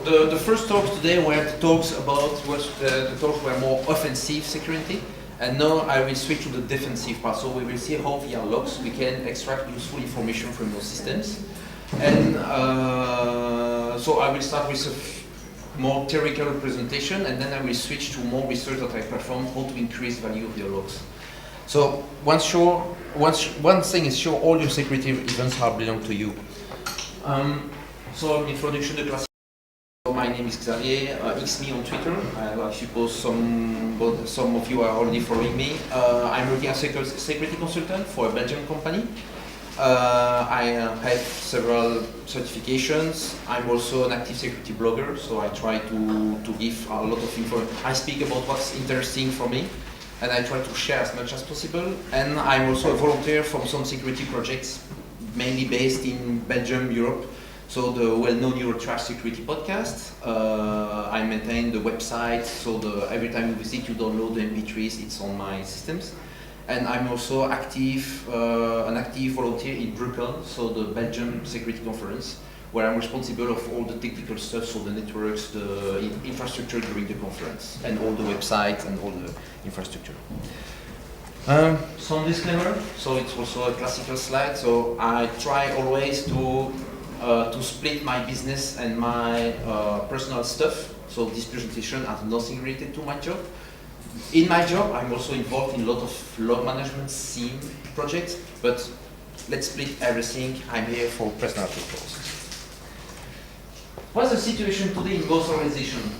the first talks today were the talks about the talks were more offensive security, and now I will switch to the defensive part. So we will see how via logs we can extract useful information from those systems, and so I will start with a more theoretical presentation, and then I will switch to more research that I performed how to increase value of your logs. So one thing is sure, all your security events are belong to you. So introduction to class. My name is Xavier. It's me on Twitter. I suppose some of you are already following me. I'm working as a security consultant for a Belgian company. I have several certifications. I'm also an active security blogger, so I try to give a lot of info. I speak about what's interesting for me, and I try to share as much as possible. And I'm also a volunteer from some security projects, mainly based in Belgium, Europe. So the well-known Euro Trash Security podcast. I maintain the website, so every time you visit, you download the MP3s. It's on my systems. And I'm also an active volunteer in Brussels, so the Belgium Security Conference, where I'm responsible of all the technical stuff, so the networks, the infrastructure during the conference, and all the websites and all the infrastructure. Some disclaimer, so it's also a classical slide, so I try always to split my business and my personal stuff, so this presentation has nothing related to my job. In my job, I'm also involved in a lot of log management SIEM projects, but let's split everything. I'm here for personal purposes. What's the situation today in most organizations?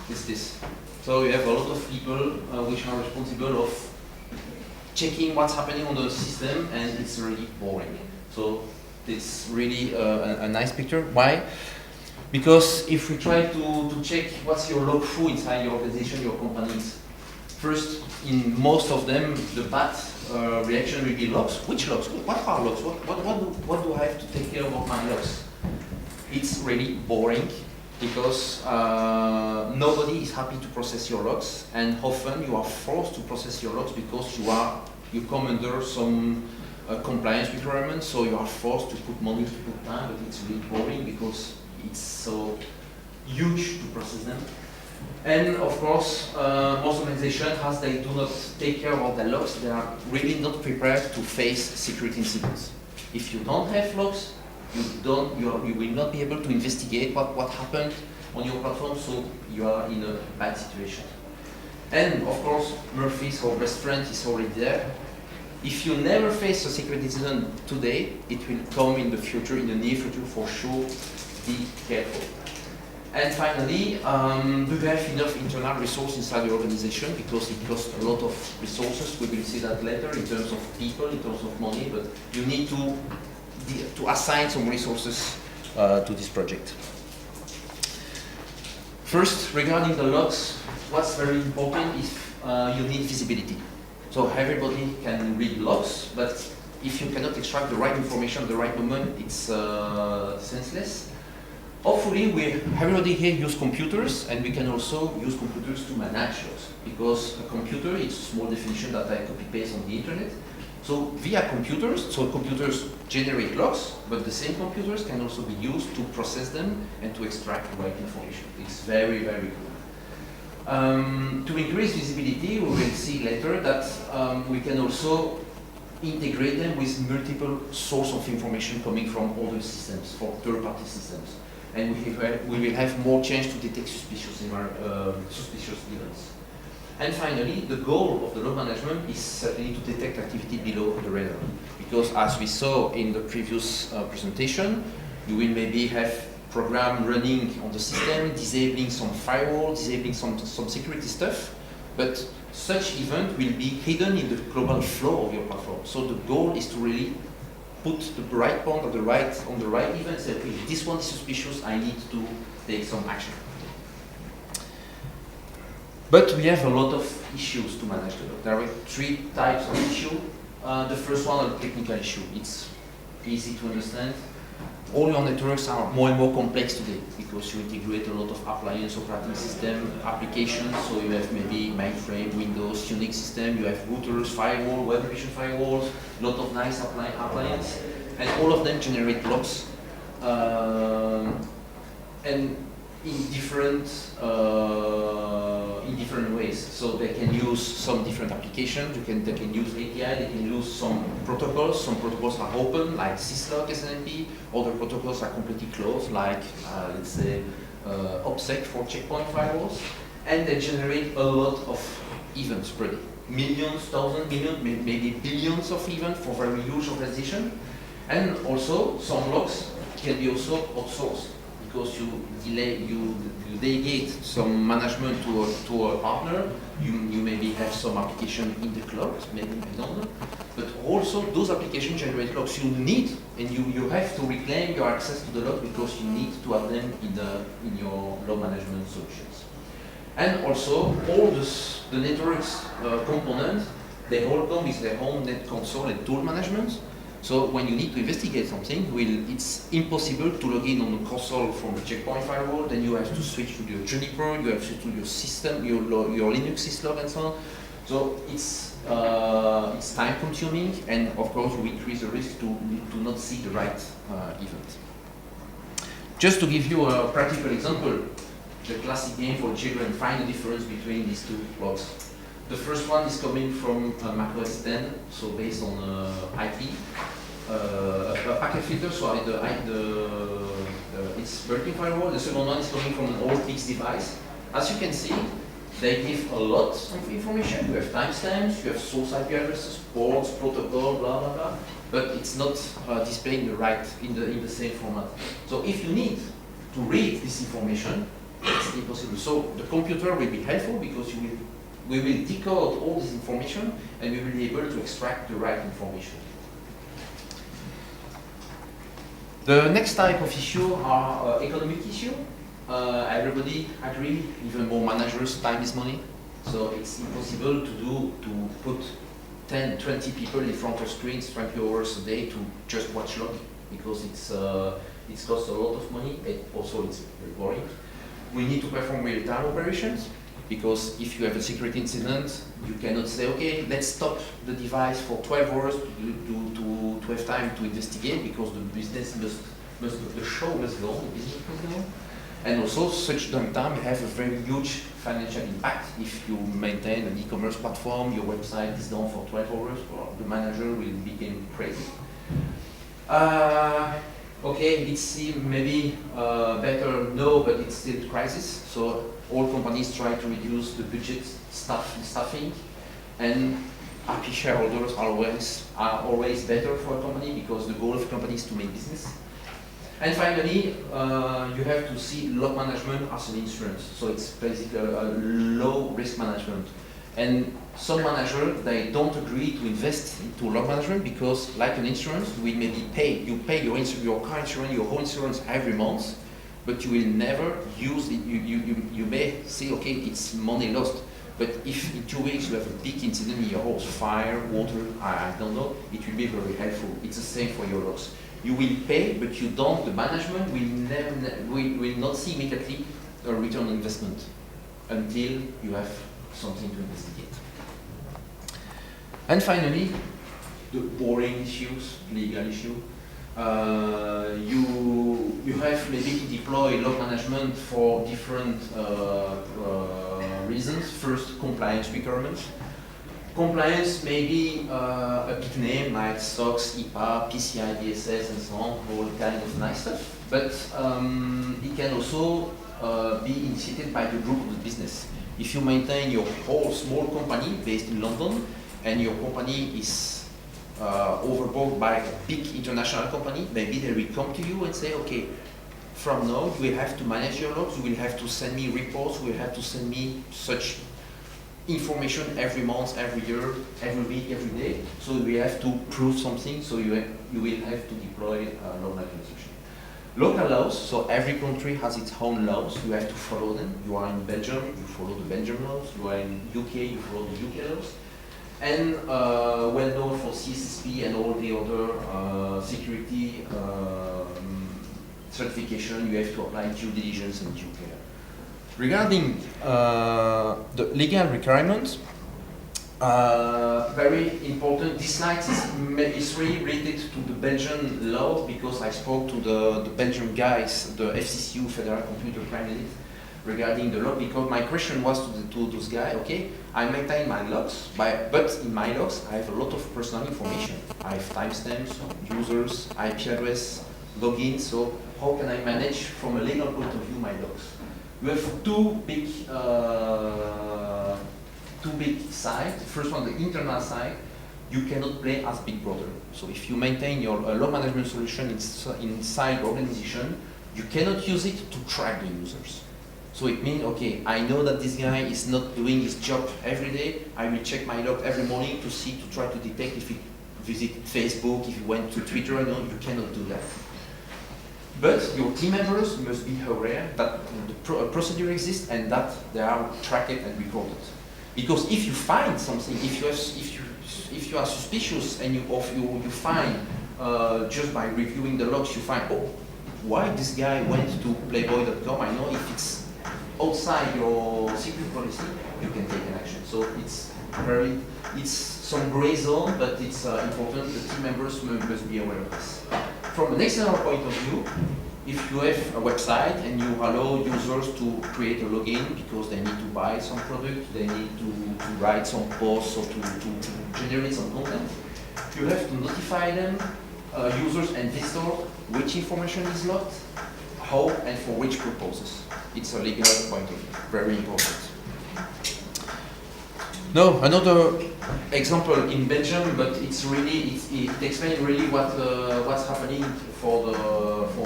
Is this. So you have a lot of people which are responsible of checking what's happening on the system, and it's really boring. So it's really a nice picture. Why? Because if we try to check what's your log through inside your organization, your companies, first, in most of them, the bad reaction will be logs. Which logs? What are logs? What do I have to take care of my logs? It's really boring because nobody is happy to process your logs, and often you are forced to process your logs because you come under some compliance requirements, so you are forced to put money, to put time, but it's really boring because it's so huge to process them. And of course, most organizations, as they do not take care of their logs, they are really not prepared to face security incidents. If you don't have logs, you will not be able to investigate what happened on your platform, so you are in a bad situation. And of course, Murphy's, our best friend, is already there. If you never face a security incident today, it will come in the future, in the near future for sure. Be careful. And finally, do you have enough internal resources inside the organization? Because it costs a lot of resources. We will see that later in terms of people, in terms of money, but you need to assign some resources to this project. First, regarding the logs, what's very important is you need visibility. So everybody can read logs, but if you cannot extract the right information at the right moment, it's senseless. Hopefully, everybody here use computers, and we can also use computers to manage logs, because a computer is a small definition that I copy-paste on the internet. So via computers, so computers generate logs, but the same computers can also be used to process them and to extract the right information. It's very, very cool. To increase visibility, we will see later that we can also integrate them with multiple sources of information coming from other systems, from third-party systems. And we will have more chance to detect suspicious events. And finally, the goal of the log management is certainly to detect activity below the radar. Because as we saw in the previous presentation, you will maybe have program running on the system, disabling some firewall, disabling some security stuff, but such event will be hidden in the global flow of your platform. So the goal is to really put the right point on the right event and say, okay, this one is suspicious, I need to take some action. But we have a lot of issues to manage. There are 3 types of issue. The first one is a technical issue. It's easy to understand. All your networks are more and more complex today because you integrate a lot of appliance, operating system, applications. So you have maybe mainframe, Windows, Unix system. You have routers, firewall, web application firewalls, a lot of nice appliance, and all of them generate logs. And in different ways. So they can use some different applications. They can use API. They can use some protocols. Some protocols are open, like syslog, SNMP. Other protocols are completely closed, like let's say OPSEC for checkpoint firewalls. And they generate a lot of events per day. Millions, thousands, millions, maybe billions of events for very huge organization. And also some logs can be also outsourced, because you delegate some management to a partner. You maybe have some application in the cloud, maybe, I don't know. But also those applications generate logs. You need, and you have to reclaim your access to the log, because you need to have them in your log management solutions. And also all the networks components, they all come with their own net console and tool management. So when you need to investigate something, it's impossible to log in on the console from the checkpoint firewall. Then you have to switch to your Juniper, you have to switch to your system, your Linux syslog and so on. So it's time consuming, and of course you increase the risk to not see the right event. Just to give you a practical example, the classic game for children, find the difference between these two logs. The first one is coming from macOS 10, so based on IP. A packet filter, so it's Mertens firewall. The second one is coming from an old fixed device. As you can see, they give a lot of information. You have timestamps, you have source IP addresses, ports, protocol, blah blah blah. But it's not displaying the right in the same format. So if you need to read this information, it's impossible. So the computer will be helpful, because we will decode all this information, and we will be able to extract the right information. The next type of issue are economic issue. Everybody agree, even more managers, time is money. So it's impossible to put 10, 20 people in front of screens 20 hours a day to just watch log, because it's costs a lot of money, and also it's very boring. We need to perform real-time operations, because if you have a security incident, you cannot say, okay, let's stop the device for 12 hours to have time to investigate, because the business the show must go on, the business must go on. And also, such downtime have a very huge financial impact. If you maintain an e-commerce platform, your website is down for 12 hours, or the manager will become crazy. Okay, it's maybe better, no, but it's still a crisis. So all companies try to reduce the budget, staffing, and happy shareholders are always better for a company, because the goal of a company is to make business. And finally, you have to see log management as an insurance. So it's basically a low risk management. And some managers, they don't agree to invest into log management, because like an insurance, you will maybe pay your car insurance, your home insurance every month, but you will never use it. You may say, okay, it's money lost. But if in 2 weeks you have a big incident in your house, fire, water, I don't know, it will be very helpful. It's the same for your logs. You will pay, but the management will not see immediately a return on investment until you have something to investigate. And finally, the boring issues, legal issue. You have maybe to deploy log management for different reasons. First, compliance requirements. Compliance may be a big name like SOX, IPA, PCI, DSS, and so on, all kind of nice stuff. But it can also be initiated by the group of the business. If you maintain your whole small company based in London, and your company is overbought by a big international company, maybe they will come to you and say, okay, from now you will have to manage your logs, you will have to send me reports, you will have to send me such information every month, every year, every week, every day. So we have to prove something, so you will have to deploy log management solution. Local laws, so every country has its own laws, you have to follow them. You are in Belgium, you follow the Belgian laws. You are in UK, you follow the UK laws. And well known for CSSP and all the other security certification, you have to apply due diligence and due care. Regarding the legal requirements, Very important. This slide is really related to the Belgian law because I spoke to the Belgian guys, the FCCU, Federal Computer Crime Unit, regarding the law, because my question was to those guys, okay, I maintain my logs, but in my logs I have a lot of personal information. I have timestamps, users, IP address, login, so how can I manage from a legal point of view my logs? We have two big sides. The first one, the internal side, you cannot play as Big Brother. So if you maintain your log management solution inside your organization, you cannot use it to track the users. So it means, okay, I know that this guy is not doing his job every day. I will check my log every morning to try to detect if he visited Facebook, if he went to Twitter. No, you cannot do that. But your team members must be aware that the procedure exists and that they are tracked and recorded. Because if you find something, if you are suspicious and you find just by reviewing the logs, you find, oh, why this guy went to playboy.com? I know if it's outside your security policy, you can take an action. So it's some gray zone, but it's important. The team members must be aware of this. From an external point of view, if you have a website and you allow users to create a login because they need to buy some product, they need to write some posts or to generate some content, you have to notify them, users and visitors, which information is logged, how and for which purposes. It's a legal point of view, very important. Now, another example in Belgium, but it's really it explains really what's happening for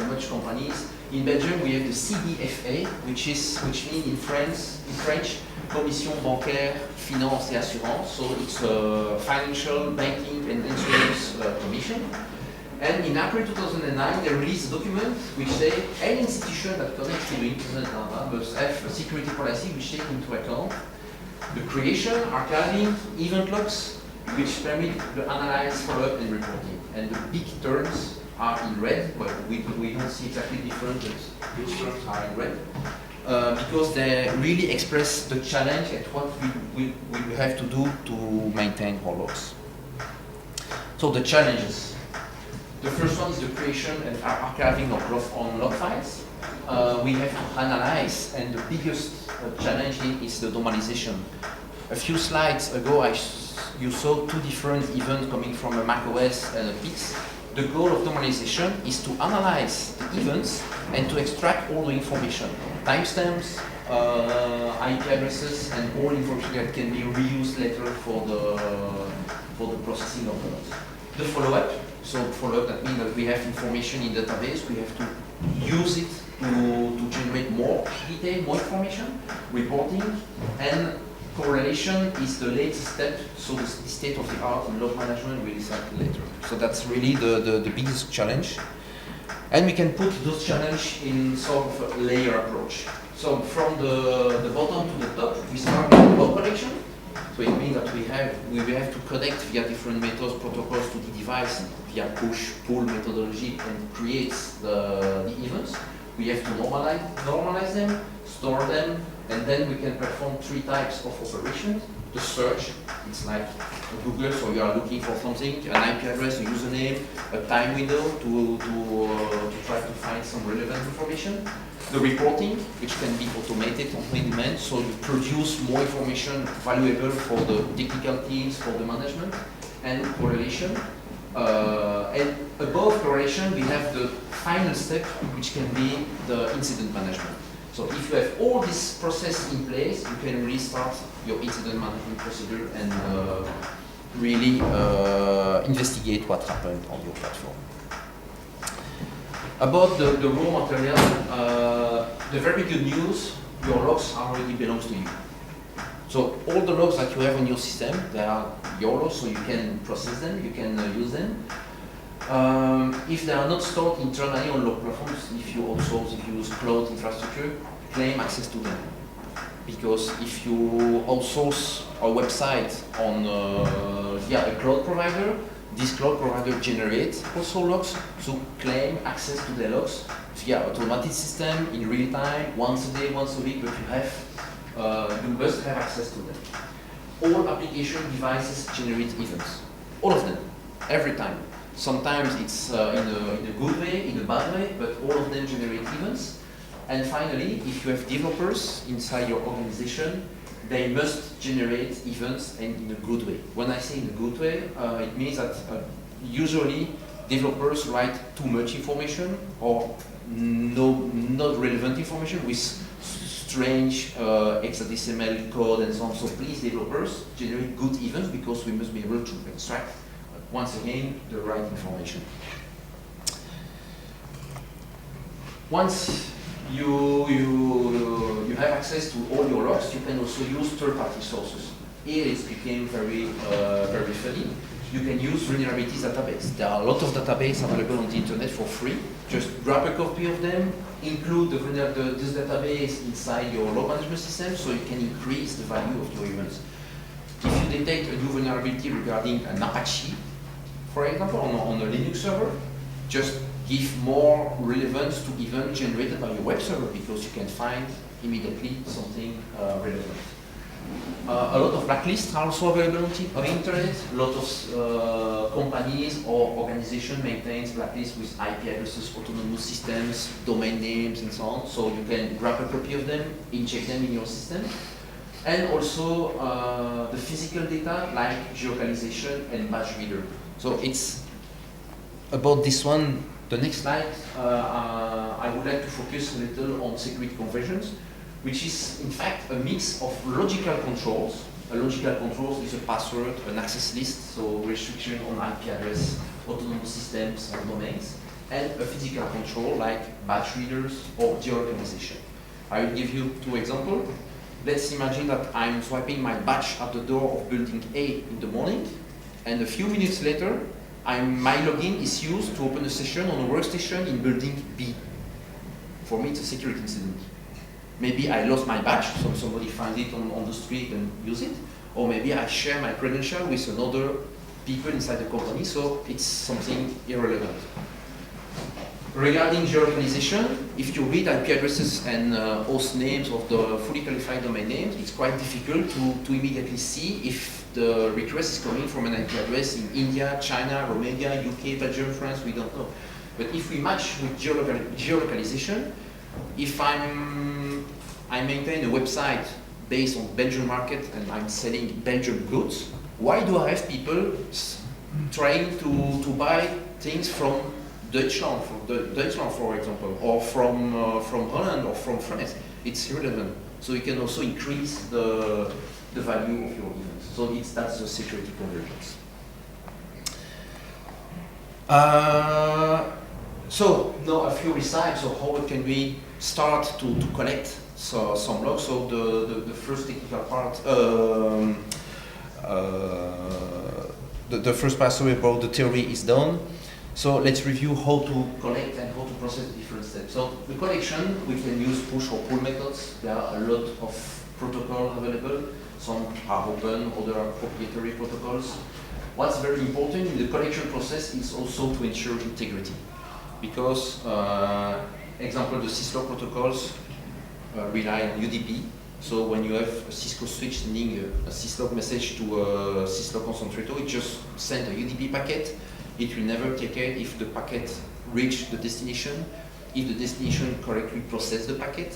much companies. In Belgium, we have the CBFA, which means in French, Commission Bancaire, Finance et Assurance. So it's a financial, banking, and insurance commission. And in April 2009, they released a document which says any institution that connects to the internet data must have a security policy which takes into account the creation, archiving, event logs, which permit the analyze, follow-up, and reporting. And the big terms are in red, but we don't see exactly different, but those terms are in red. Because they really express the challenge and what we have to do to maintain our logs. So the challenges. The first one is the creation and archiving of log files. We have to analyze, and the biggest challenge is the normalization. A few slides ago, you saw two different events coming from a macOS and a PIX. The goal of normalization is to analyze the events and to extract all the information, timestamps, IP addresses, and all information that can be reused later for the processing of the logs. The follow-up. So follow-up, that means that we have information in the database, we have to use it to generate more detail, more information, reporting, and correlation is the latest step, so the state of the art in log management will start later. So that's really the biggest challenge. And we can put those challenges in sort of a layer approach. So from the bottom to the top, we start with log collection. So it means that we have to connect via different methods, protocols to the device via push-pull methodology and create the events. We have to normalize them, store them, and then we can perform three types of operations. The search, it's like Google, so you are looking for something, an IP address, a username, a time window to try to find some relevant information. The reporting, which can be automated on demand, so you produce more information valuable for the technical teams, for the management, and correlation. And above correlation, we have the final step, which can be the incident management. So if you have all this process in place, you can really start your incident management procedure and really investigate what happened on your platform. About the raw material, the very good news, your logs already belongs to you. So all the logs that you have on your system, they are your logs, so you can process them, you can use them. If they are not stored internally on log platforms, if you outsource, if you use cloud infrastructure, claim access to them. Because if you outsource a website on via a cloud provider, this cloud provider generates also logs, so claim access to the logs via automated system in real time, once a day, once a week, but you must have access to them. all application devices generate events. All of them, every time. Sometimes it's in a good way, in a bad way, but all of them generate events. And finally, if you have developers inside your organization, they must generate events and in a good way. When I say in a good way, it means that usually developers write too much information or not relevant information with strange hexadecimal code and so on. So please, developers, generate good events because we must be able to extract, once again, the right information. Once you have access to all your logs, you can also use third-party sources. Here it became very funny. You can use vulnerabilities database. There are a lot of databases available on the internet for free. Just grab a copy of them, include this database inside your log management system so you can increase the value of your events. If you detect a new vulnerability regarding an Apache, for example, on a Linux server, just give more relevance to events generated by your web server because you can find immediately something relevant. A lot of blacklists are also available on the internet. A lot of companies or organizations maintain blacklists with IP addresses, autonomous systems, domain names, and so on. So you can grab a copy of them, inject them in your system. And also the physical data like geolocalization and batch reader. So it's about this one. The next slide, I would like to focus a little on security conversions, which is in fact a mix of logical controls. A logical control is a password, an access list, so restriction on IP address, autonomous systems or domains, and a physical control like batch readers or geolocalization. I will give you two examples. Let's imagine that I'm swiping my batch at the door of building A in the morning, and a few minutes later, my login is used to open a session on a workstation in building B. For me, it's a security incident. Maybe I lost my badge, so somebody finds it on the street and use it. Or maybe I share my credential with another people inside the company, so it's something irrelevant. Regarding geolocalization, if you read IP addresses and host names of the fully qualified domain names, it's quite difficult to immediately see if the request is coming from an IP address in India, China, Romania, UK, Belgium, France, we don't know. But if we match with geolocalization, if I maintain a website based on Belgian market and I'm selling Belgian goods, why do I have people trying to buy things from Deutschland, for example, or from Holland or from France? It's irrelevant. So you can also increase the value of your events. So that's the security convergence. So now a few BSides. So how can we start to collect some logs? So the first technical part, the first part about the theory is done. So let's review how to collect and how to process the different steps. So the collection, we can use push or pull methods. There are a lot of protocols available. Some are open, other are proprietary protocols. What's very important in the collection process is also to ensure integrity. Because, example, the syslog protocols rely on UDP. So when you have a Cisco switch sending a syslog message to a syslog concentrator, it just sends a UDP packet. It will never take care if the packet reaches the destination, if the destination correctly processes the packet.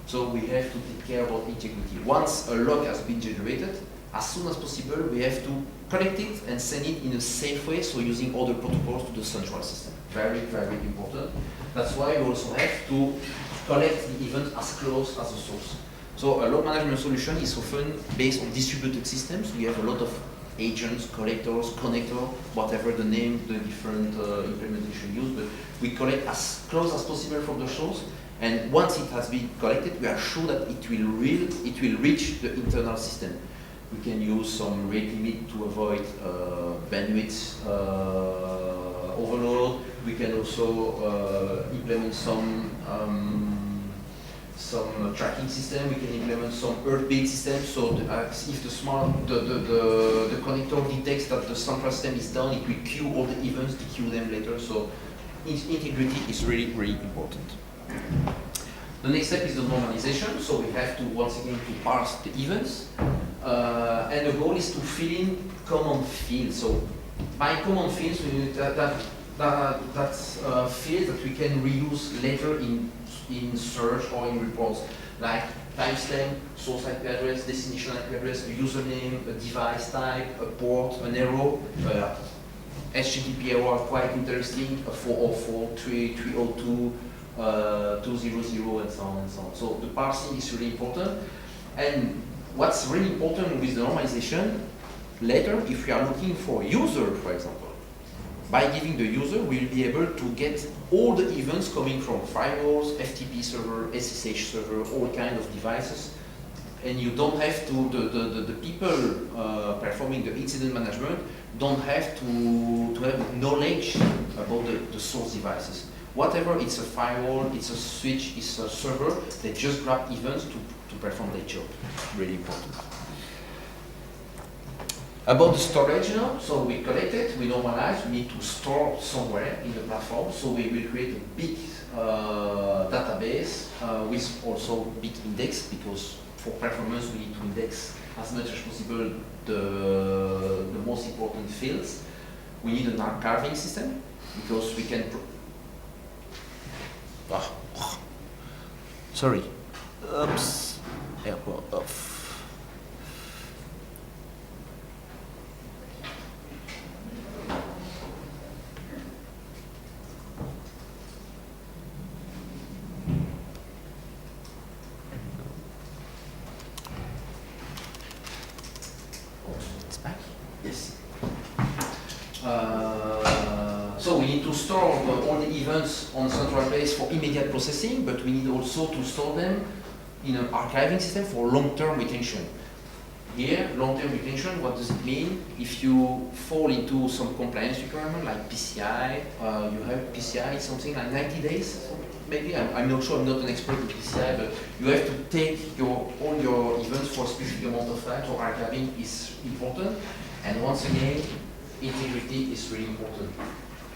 So we have to take care about integrity. Once a log has been generated, as soon as possible, we have to collect it and send it in a safe way, so using other protocols to the central system. Very, very important. That's why we also have to collect the event as close as the source. So a log management solution is often based on distributed systems. We have a lot of agents, collectors, connector, whatever the name, the different implementation used, but we collect as close as possible from the source, and once it has been collected, we are sure that it will reach the internal system. We can use some rate limit to avoid bandwidth overload. We can also implement some tracking system. We can implement some heartbeat system. So if the connector detects that the central system is down, it will queue all the events, dequeue them later. So integrity is really, really important. The next step is the normalization. So we have to once again to parse the events. And the goal is to fill in common fields. So by common fields, we need fields that we can reuse later in search or in reports, like timestamp, source IP address, destination IP address, a username, a device type, a port, an arrow. HTTP error are quite interesting, 404, 302, 200, and so on and so on. So the parsing is really important. And what's really important with the normalization, later, if we are looking for a user, for example, by giving the user, we'll be able to get all the events coming from firewalls, FTP server, SSH server, all kinds of devices. And you don't have to, the people performing the incident management don't have to have knowledge about the source devices. Whatever, it's a firewall, it's a switch, it's a server, they just grab events to perform their job. Really important. About the storage now, so we collect it, we normalize, we need to store somewhere in the platform, so we will create a big database with also big index, because for performance we need to index as much as possible the most important fields. We need an archiving system, because we can sorry. Oops. Airport off. It's back? Yes. So we need to store all the events on central place for immediate processing, but we need also to store them in an archiving system for long-term retention. Here, long-term retention, what does it mean? If you fall into some compliance requirement like PCI, you have PCI something like 90 days, maybe. I'm not sure, I'm not an expert in PCI, but you have to take all your events for a specific amount of time, so archiving is important. And once again, integrity is really important.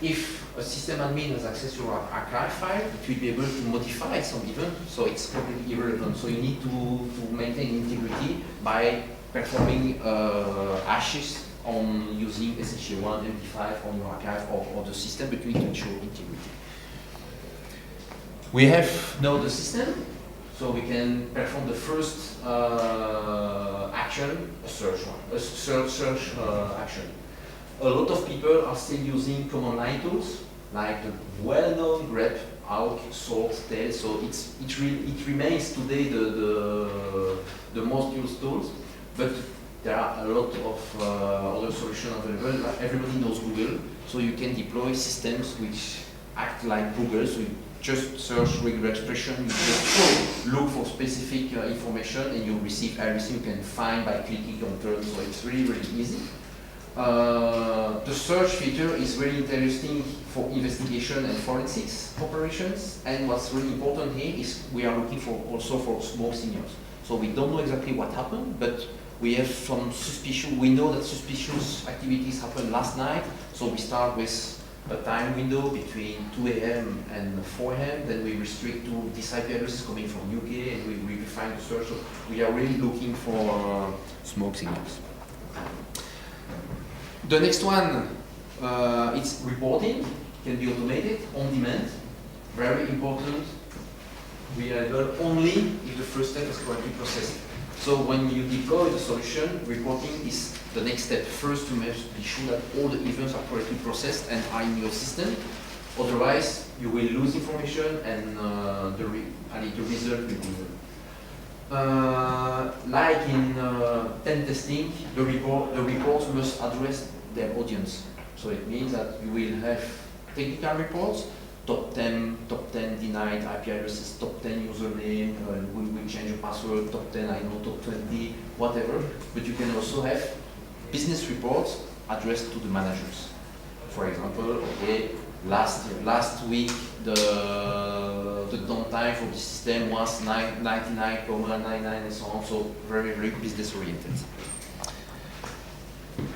If a system admin has access to your archive file, it will be able to modify some event, so it's probably irrelevant. So you need to maintain integrity by performing hashes on using SSH1, MD5 on your archive or the system, but we need to ensure integrity. We have now the system, so we can perform the first action, a search action. A lot of people are still using command line tools, like the well-known grep, awk, sort, tail. So it remains today the most used tools, but there are a lot of other solutions available. Everybody knows Google, so you can deploy systems which act like Google. So you just search regular expression, you just look for specific information, and you receive everything you can find by clicking on terms. So it's really, really easy. The search feature is very interesting for investigation and forensics operations, and what's really important here is we are looking for also for smoke signals. So we don't know exactly what happened, but we have some suspicion. We know that suspicious activities happened last night, so we start with a time window between 2 a.m. and 4 a.m. Then we restrict to this IP addresses coming from UK, and we refine the search. So we are really looking for smoke signals. The next one, it's reporting, can be automated, on demand, very important, reliable only if the first step is correctly processed. So when you deploy the solution, reporting is the next step. First, you must be sure that all the events are correctly processed and are in your system. Otherwise, you will lose information and the result will be like in pen testing, the reports must address their audience. So it means that you will have technical reports, top 10 denied IP addresses, top 10 username, we will change your password, top 10, I know, top 20, whatever. But you can also have business reports addressed to the managers. For example, okay, last week the downtime for the system was 99.99 and so on, so very, very business oriented.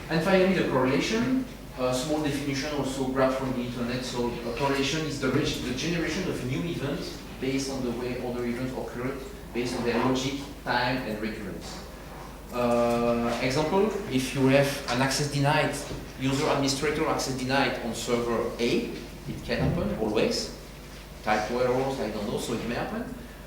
And finally, the correlation, a small definition also grabbed from the internet. So a correlation is the generation of new events based on the way other events occurred, based on their logic, time, and recurrence. Example, if you have an access denied, user administrator access denied on server A, it can happen always. Typo errors, I don't know, so it may happen.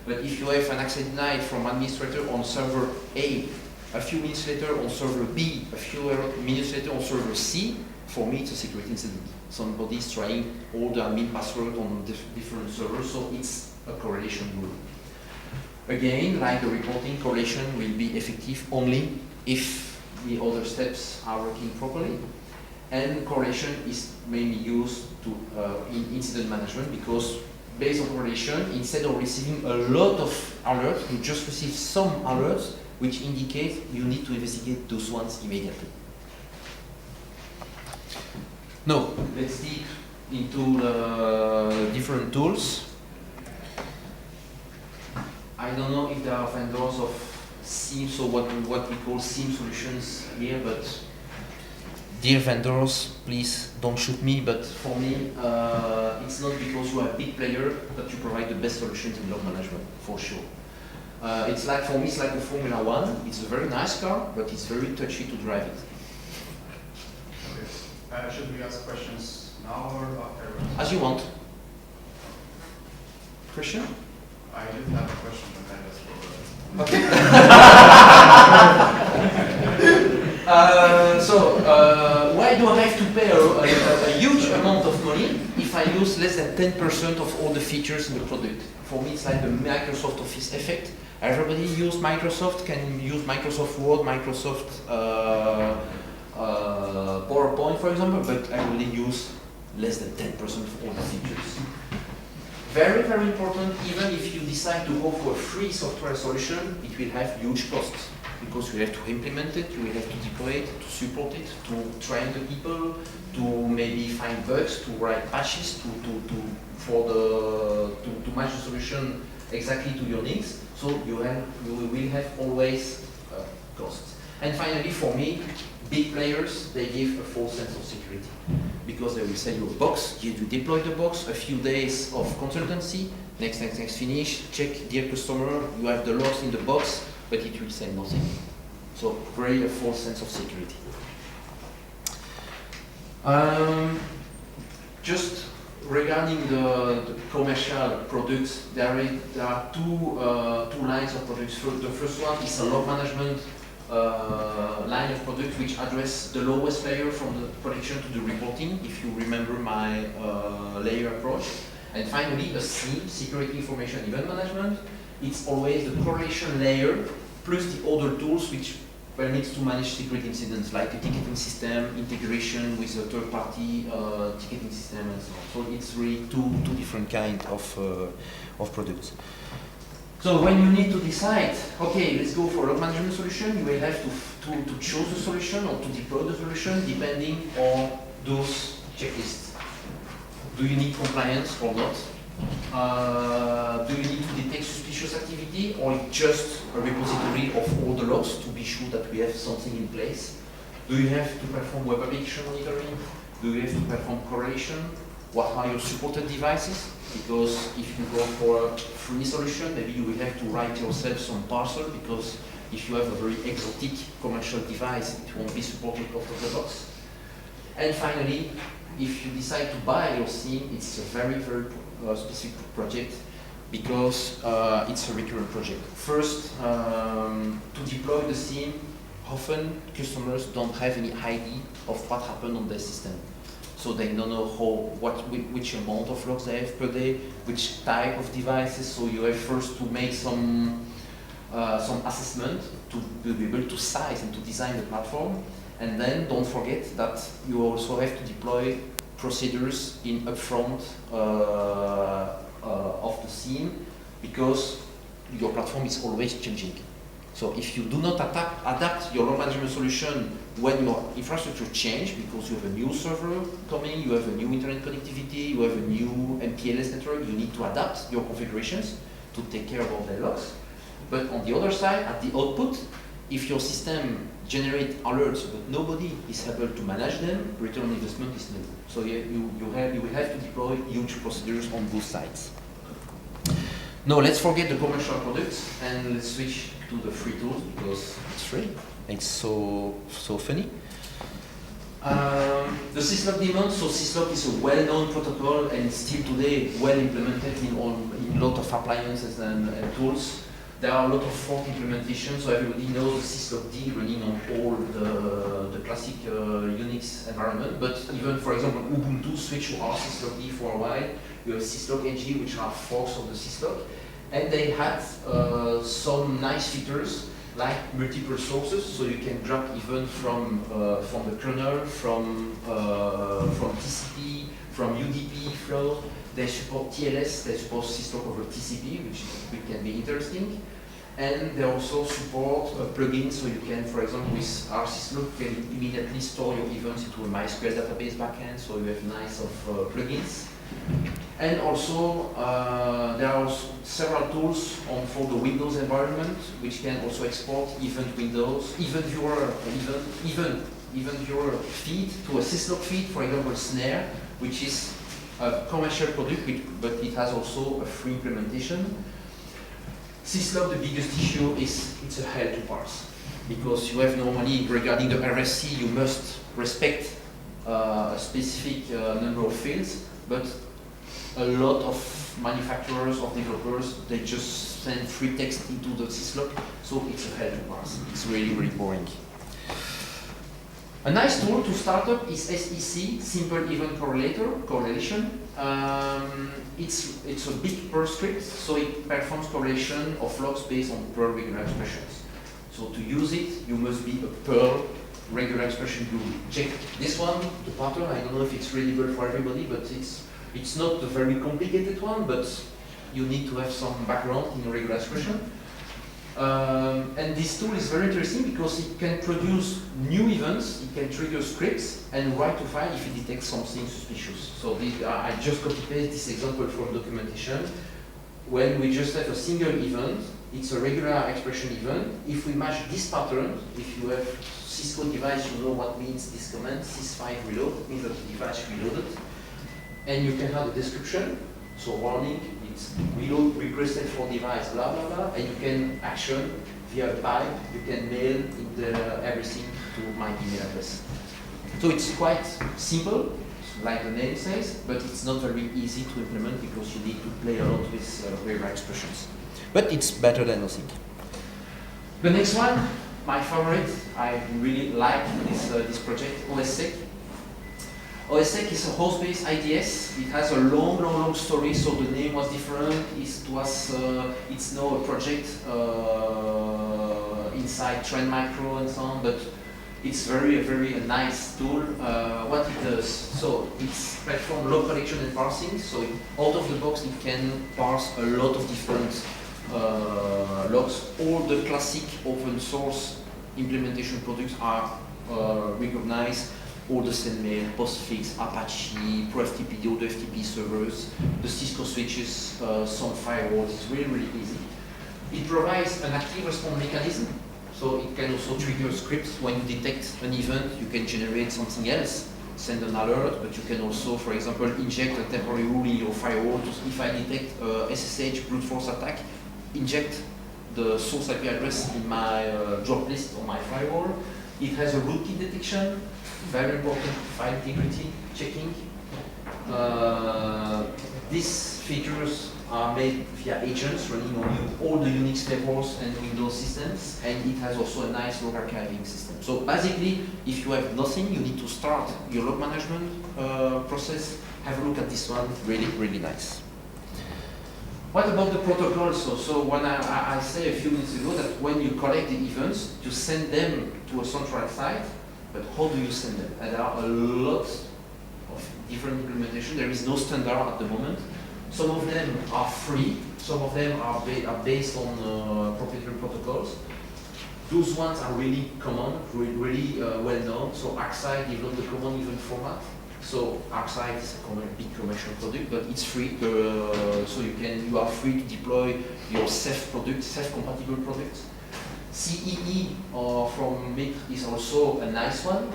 But if you have an access denied from administrator on server A, a few minutes later on server B, a few minutes later on server C, for me it's a security incident. Somebody is trying all the admin password on different servers, so it's a correlation rule. Again, like the reporting, correlation will be effective only if the other steps are working properly. And correlation is mainly used to, in incident management because based on correlation, instead of receiving a lot of alerts, you just receive some alerts which indicate you need to investigate those ones immediately. Now, let's deep into the different tools. I don't know if there are vendors of SIEM, so what we call SIEM solutions here, but dear vendors, please don't shoot me, but for me, it's not because you are a big player that you provide the best solutions in log management, for sure. It's like, for me, it's like the Formula One. It's a very nice car, but it's very touchy to drive it. Okay. Should we ask questions now or after? As you want. Question? I didn't have a question, but I just forgot. Okay. Why do I have to pay a huge amount of money if I use less than 10% of all the features in the product? For me, it's like the Microsoft Office effect. Everybody use Microsoft, can use Microsoft Word, Microsoft PowerPoint, for example, but I only use less than 10% of all the features. Very, very important, even if you decide to go for a free software solution, it will have huge costs because you have to implement it, you will have to deploy it, to support it, to train the people, to maybe find bugs, to write patches, to match the solution exactly to your needs. So you will have always costs. And finally, for me, big players, they give a false sense of security because they will sell you a box, you deploy the box, a few days of consultancy, next finish, check, dear customer, you have the logs in the box, but it will say nothing. So very a false sense of security. Just regarding the commercial products, there are two lines of products. The first one is a log management line of products which address the lowest layer from the prediction to the reporting, if you remember my layer approach. And finally, a SIEM, Security Information Event Management. It's always the correlation layer plus the other tools which permits to manage security incidents like the ticketing system, integration with a third-party ticketing system, and so on. So it's really two different kinds of products. So when you need to decide, okay, let's go for a log management solution, you will have to choose the solution or to deploy the solution depending on those checklists. Do you need compliance or not? Do you need to detect suspicious activity or just a repository of all the logs to be sure that we have something in place? Do you have to perform web application monitoring? Do you have to perform correlation? What are your supported devices? Because if you go for a free solution, maybe you will have to write yourself some parcel because if you have a very exotic commercial device, it won't be supported out of the box. And finally, if you decide to buy your SIEM, it's a very, very specific project because it's a recurrent project. First, to deploy the SIEM, often customers don't have any idea of what happened on their system. So they don't know which amount of logs they have per day, which type of devices. So you have first to make some assessment to be able to size and to design the platform. And then don't forget that you also have to deploy procedures in upfront of the SIEM because your platform is always changing. So if you do not adapt your log management solution when your infrastructure changes, because you have a new server coming, you have a new internet connectivity, you have a new MPLS network, you need to adapt your configurations to take care of all the logs. But on the other side, at the output, if your system generates alerts but nobody is able to manage them, return on investment is nil. So you will have to deploy huge procedures on both sides. Now let's forget the commercial products and let's switch to the free tools because it's free. it's so funny. The syslog daemon, so syslog is a well-known protocol and still today well implemented in a lot of appliances and tools. There are a lot of fork implementations, so everybody knows the syslog D running on all the classic Unix environment, but even, for example, Ubuntu switched to syslog D for a while. You have syslog NG, which are forks of the syslog, and they had some nice features like multiple sources, so you can drop even from the kernel, from TCP, from UDP flow. They support TLS, they support syslog over TCP, which can be interesting. And they also support plugins, so you can, for example, with syslog, you can immediately store your events into a MySQL database backend, so you have nice of plugins. And also, there are also several tools for the Windows environment, which can also export event windows, event viewer feed to a syslog feed, for example, Snare, which is a commercial product, but it has also a free implementation. Syslog, the biggest issue is it's a hell to parse, because you have normally, regarding the RSC, you must respect a specific number of fields, but a lot of manufacturers or developers, they just send free text into the syslog, so it's a hell to parse. It's really, really boring. A nice tool to start up is SEC, Simple Event Correlation. It's a big Perl script, so it performs correlation of logs based on Perl regular expressions. So to use it, you must be a Perl regular expression guru. Check this one, the pattern. I don't know if it's readable for everybody, but it's not a very complicated one, but you need to have some background in regular expression. And this tool is very interesting because it can produce new events, it can trigger scripts, and write to file if it detects something suspicious. So I just copy-paste this example from documentation. When we just have a single event, it's a regular expression event. If we match this pattern, if you have Cisco device, you know what means this command, sys5 reload, it means that the device reloaded. And you can have a description, so warning, it's reload requested for device, blah, blah, blah, and you can action via a pipe, you can mail everything to my email address. So it's quite simple, like the name says, but it's not very easy to implement because you need to play a lot with regular expressions. But it's better than nothing. The next one, my favorite, I really like this project, OSSEC. OSSEC is a host-based IDS. It has a long story, so the name was different. It's now a project inside Trend Micro and so on, but it's very nice tool. What it does, so it's platform log collection and parsing, so out of the box it can parse a lot of different logs. All the classic open source implementation products are recognized. All the SendMail, Postfix, Apache, ProFTP, all the FTP servers, the Cisco switches, some firewalls. It's really easy. It provides an active response mechanism, so it can also trigger scripts. When you detect an event, you can generate something else, send an alert, but you can also, for example, inject a temporary rule in your firewall. If I detect a SSH brute force attack, inject the source IP address in my drop list on my firewall. It has a rootkit detection, very important file integrity checking. These features are made via agents running on all the Unix flavors and Windows systems, and it has also a nice log archiving system. So basically, if you have nothing, you need to start your log management process. Have a look at this one, really nice. What about the protocol? So when I said a few minutes ago that when you collect the events, you send them to a central site, but how do you send them? And there are a lot of different implementations. There is no standard at the moment. Some of them are free, some of them are based on proprietary protocols. Those ones are really common, really well known. So ArcSight developed the common event format. So ArcSight is a big commercial product, but it's free. So you are free to deploy your self-compatible products. CEE from MIT is also a nice one,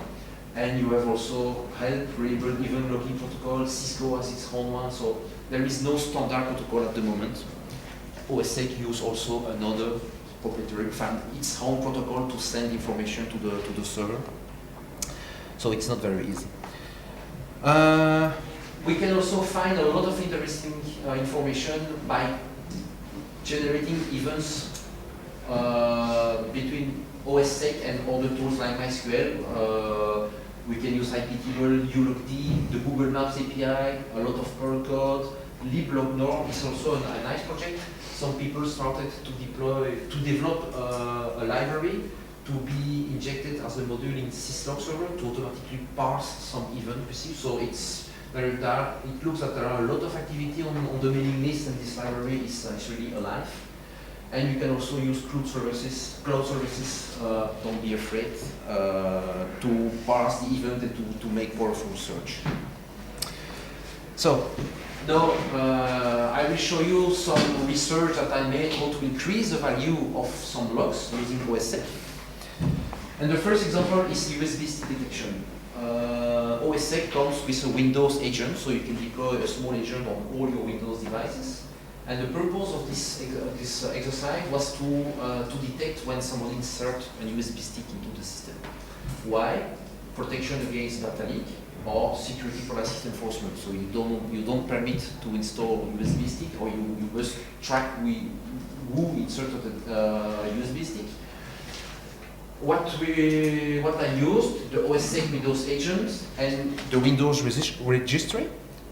and you have also help, reliable event logging protocol. Cisco has its own one, so there is no standard protocol at the moment. OSSEC use also another proprietary, find its own protocol to send information to the server. So it's not very easy. We can also find a lot of interesting information by generating events between OSSEC and other tools like MySQL. We can use iptable, ulogd, the Google Maps API, a lot of Perl code. liblognor is also a nice project. Some people started to develop a library to be injected as a module in syslog server to automatically parse some event received. So it's very dark. It looks that there are a lot of activity on the mailing list, and this library is actually alive. And you can also use cloud services. Don't be afraid to parse the event and to make powerful search. So now I will show you some research that I made how to increase the value of some logs using OSSEC. And the first example is USB stick detection. OSSEC comes with a Windows agent, so you can deploy a small agent on all your Windows devices. And the purpose of this exercise was to detect when somebody inserts a USB stick into the system. Why? Protection against data leak or security for assist enforcement. So you don't permit to install a USB stick, or you must track who inserted the USB stick. What I used, the OSSEC Windows agent and the Windows registry,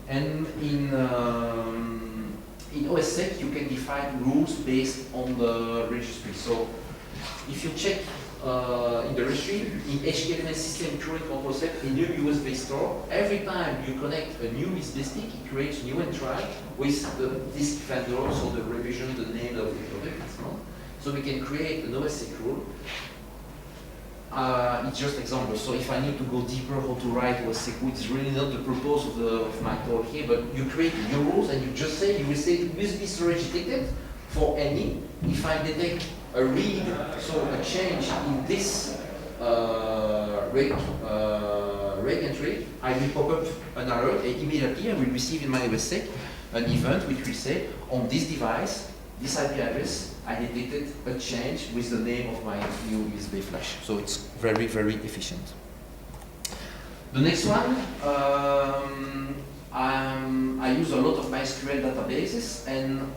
and in OSSEC you can define rules based on the registry. So if you check in the registry, in HTML system current control set, a new USB store, every time you connect a new USB stick, it creates new entry with the disk vendor, so the revision, the name of the product, and so on. So we can create an OSSEC rule. It's just example. So if I need to go deeper how to write OSSEC rule, it's really not the purpose of my talk here, but you create new rules and you will say USB storage detected for any. If I detect a read, so a change in this reg entry, I will pop up an alert, and immediately I will receive in my OSSEC an event which will say, on this device, this IP address, I detected a change with the name of my new USB flash. So it's very, very efficient. The next one, I use a lot of MySQL databases, and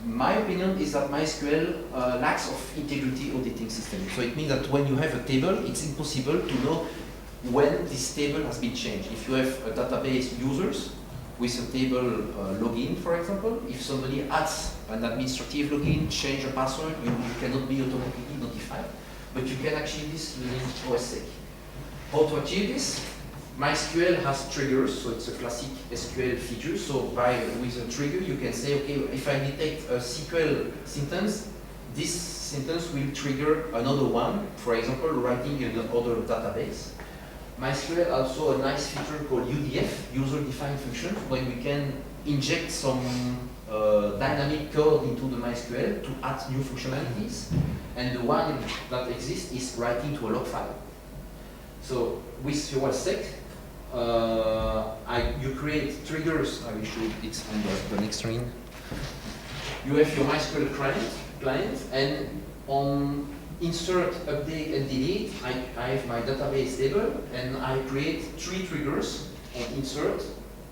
my opinion is that MySQL lacks of integrity auditing system. So it means that when you have a table, it's impossible to know when this table has been changed. If you have a database users with a table login, for example, if somebody adds an administrative login, change a password, you cannot be automatically notified. But you can achieve this using OSSEC. How to achieve this? MySQL has triggers, so it's a classic SQL feature. So with a trigger, you can say, okay, if I detect a SQL sentence, this sentence will trigger another one, for example, writing in another database. MySQL also a nice feature called UDF, user-defined function, where we can inject some dynamic code into the MySQL to add new functionalities. And the one that exists is writing to a log file. So with your OSSEC, you create triggers. I will show it on the next screen. You have your MySQL client, and on insert, update, and delete, I have my database table, and I create 3 triggers on insert.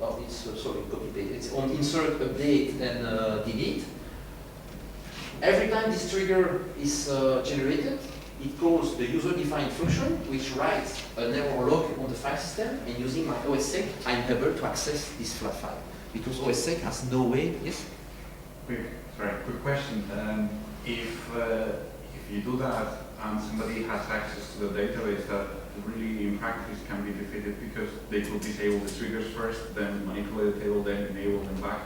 Oh, it's sorry, copy paste. It's on insert, update, and delete. Every time this trigger is generated, it calls the user-defined function, which writes an error log on the file system, and using my OSSEC, I'm able to access this flat file. Because OSSEC has no way, yes? Quick question. If you do that and somebody has access to the database, that really in practice can be defeated because they will disable the triggers first, then manipulate the table, then enable them back.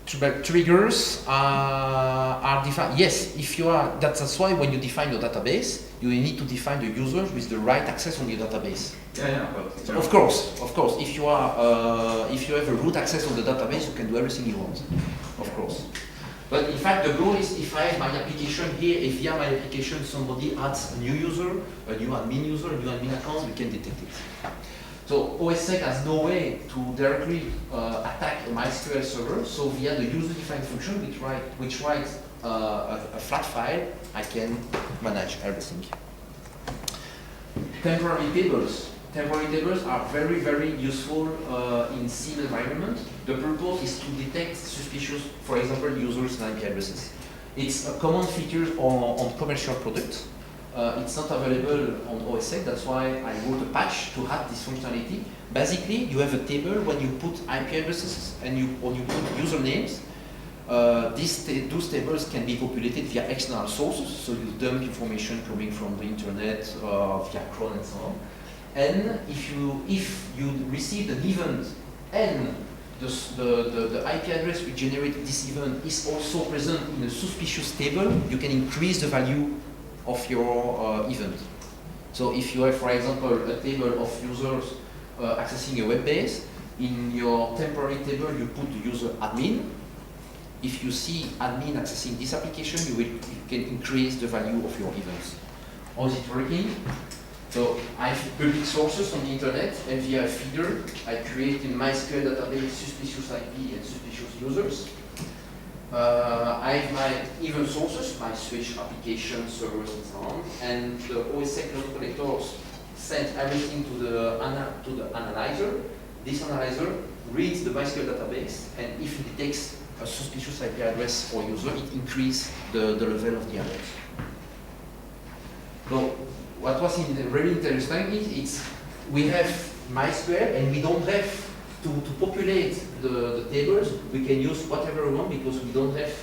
Triggers are defined. Yes, if you are, that's why when you define your database, you need to define the users with the right access on your database. Yeah, but so of course, if you have a root access on the database, you can do everything you want, of course. But in fact, the goal is if I have my application here, if via my application somebody adds a new user, a new admin user, a new admin account, we can detect it. So OSSEC has no way to directly attack a MySQL server. So via the user-defined function, which writes a flat file, I can manage everything. Temporary tables. Temporary tables are very, very useful in SIEM environment. The purpose is to detect suspicious, for example, users and IP addresses. It's a common feature on commercial products. It's not available on OSX, that's why I wrote a patch to have this functionality. Basically, you have a table when you put IP addresses and when you put usernames. Those tables can be populated via external sources, so you dump information coming from the internet, via cron and so on. And if you received an event and the IP address which generated this event is also present in a suspicious table, you can increase the value of your event. So if you have, for example, a table of users accessing a web base, in your temporary table you put the user admin. If you see admin accessing this application, you can increase the value of your events. How is it working? So I have public sources on the internet, and via a feeder, I create in MySQL database suspicious IP and suspicious users. I have my event sources, my switch applications, servers, and so on, and the OSX load collectors send everything to the analyzer. This analyzer reads the MySQL database, and if it detects a suspicious IP address or user, it increases the level of the alert. So what was very interesting is we have MySQL and we don't have to populate the tables. We can use whatever we want because we don't have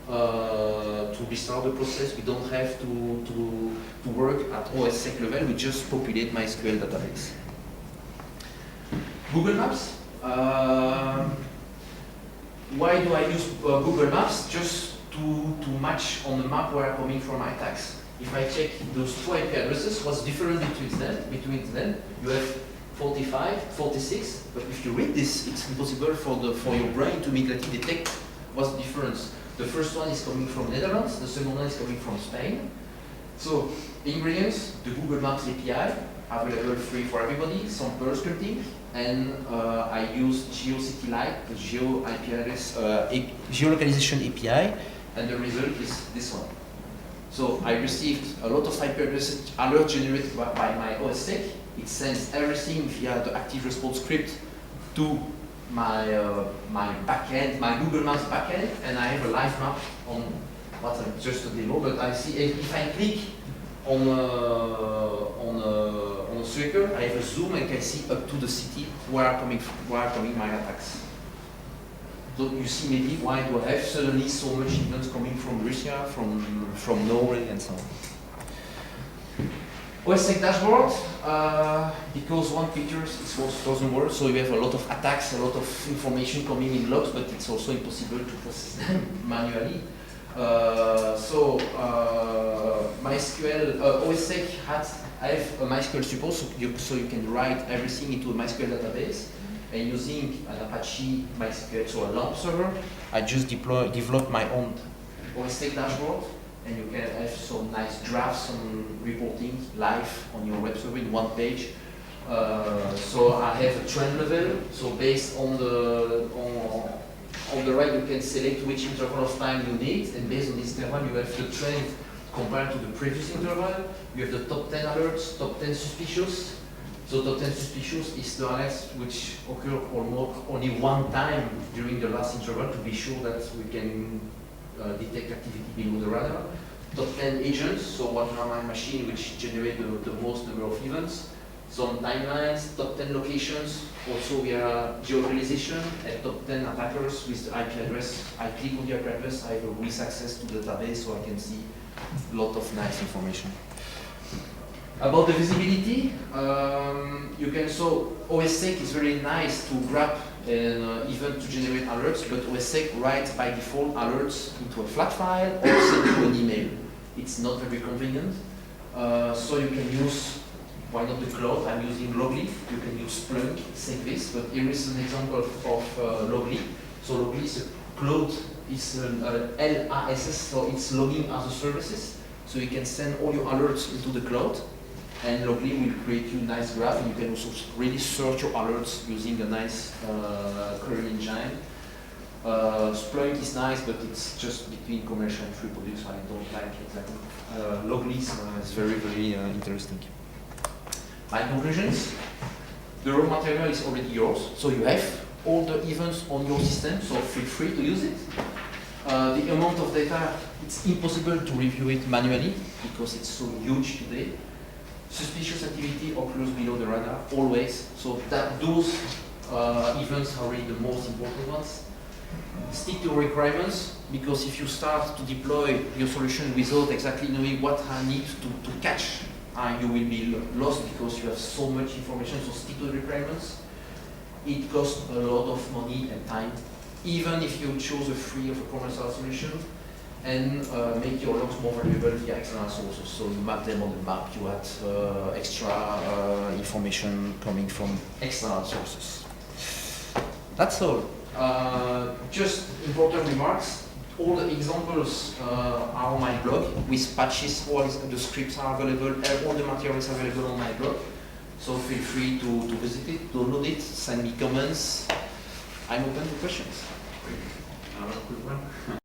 to restart the process. We don't have to work at OSSEC level. We just populate MySQL database. Google Maps. Why do I use Google Maps? Just to match on the map where I'm coming from my attacks. If I check those two IP addresses, what's different between them? You have 45, 46, but if you read this, it's impossible for your brain to immediately detect what's the difference. The first one is coming from Netherlands, the second one is coming from Spain. So, ingredients, the Google Maps API, available free for everybody, some Perl scripting, and I use GeoCityLite, the Geo IP address, geolocalization API, and the result is this one. So I received a lot of IP addresses alert generated by my OSSEC. It sends everything via the active response script to my backend, my Google Maps backend, and I have a live map on what's just a demo. But I see if I click on a circle, I have a zoom and can see up to the city where are coming my attacks. So you see maybe why do I have suddenly so much events coming from Russia, from Norway, and so on. OSSEC dashboard, because one picture doesn't work, so you have a lot of attacks, a lot of information coming in logs, but it's also impossible to process them manually. MySQL, OSSEC I have a MySQL support, so you can write everything into a MySQL database. And using an Apache MySQL, so a LAMP server, I just developed my own OSSEC dashboard, and you can have some nice drafts, some reporting live on your web server in one page. So I have a trend level, so based on the right you can select which interval of time you need, and based on this interval you have the trend compared to the previous interval. You have the top 10 alerts, top 10 suspicious. So top 10 suspicious is the alerts which occur almost only one time during the last interval to be sure that we can detect activity below the radar. Top 10 agents, so what are my machine which generate the most number of events. Some timelines, top 10 locations, also we are geolocalization, and top 10 attackers with the IP address. I click on the IP address, I have a with access to the database so I can see a lot of nice information. About the visibility, you can OSSEC is very nice to grab an event to generate alerts, but OSSEC writes by default alerts into a flat file or send you an email. It's not very convenient, so you can use, why not the cloud? I'm using Logleaf. You can use Splunk, Segvis, but here is an example of Logleaf. So Logleaf is a cloud, is an LASS, so it's logging as a services. So you can send all your alerts into the cloud. And Logleaf will create you a nice graph, and you can also really search your alerts using a nice query engine. Splunk is nice, but it's just between commercial and free produce. I don't like exactly. Loglis is very, very interesting. My conclusions: the raw material is already yours, so you have all the events on your system, so feel free to use it. The amount of data, it's impossible to review it manually because it's so huge today. Suspicious activity occurs below the radar, always. So that those events are really the most important ones. Stick to requirements, because if you start to deploy your solution without exactly knowing what I need to catch, you will be lost because you have so much information. So stick to the requirements. It costs a lot of money and time, even if you choose a free or a commercial solution, and make your logs more valuable via external sources. So you map them on the map, you add extra information coming from external sources. That's all. Just important remarks. All the examples are on my blog with patches. All the scripts are available, all the materials are available on my blog. So feel free to visit it, download it, send me comments. I'm open to questions. Another quick one.